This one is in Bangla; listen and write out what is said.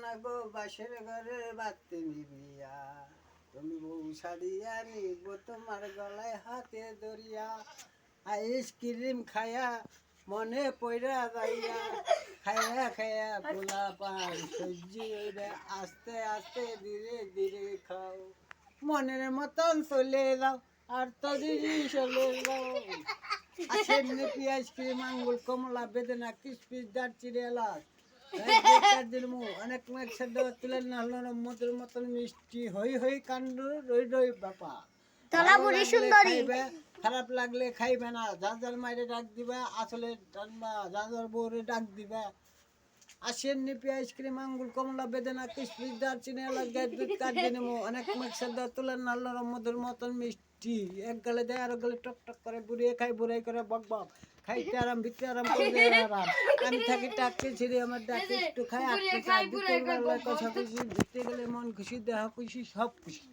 না গো বাসের ঘরে বাতি নিবিয়া, তুমি বউ সারিয়া নিব তোমার গলায় হাতে ধরিয়া, আইসক্রিম খায়া মনে পইরা যাইয়া, খায়া খায়া পোলা পান সহ্য হইরা আস্তে আস্তে ধীরে ধীরে খাও, মনের মতন চলে যাও আর তো দিদি চলে যাও। আসেন নেপি আইসক্রিম আঙ্গুল কমলা বেদনা কিসপিস দারচিনি এলাচ অনেক একসাথে তুলে না হলো মধুর মতন মিষ্টি হই হই কাণ্ড রই রই বাপা। খারাপ লাগলে খাইবে না, যার যার মাইরে ডাক দিবা, আসলে টানবা, যার যার বউরে ডাক দিবা। আসেন নিপি আইসক্রিম আঙ্গুল কমলা বেদনা কিসমিস দারচিনি এলাচ দুধ কাটে নেবো, অনেক একসাথে তুলে না হলো মধুর মতন মিষ্টি, এক গালে দেয় আর গালে টক টক করে বুড়িয়ে খাই বুড়াই করে বক বক, খাইতে আরাম ভিতরে আরাম করতে আরাম। আমি থাকি টাকতে ছিঁড়ে আমার ডাকে একটু খাই আটকে খাই দিতে গেলে কথা খুশি, দিতে গেলে মন খুশি, দেহ খুশি, সব খুশি।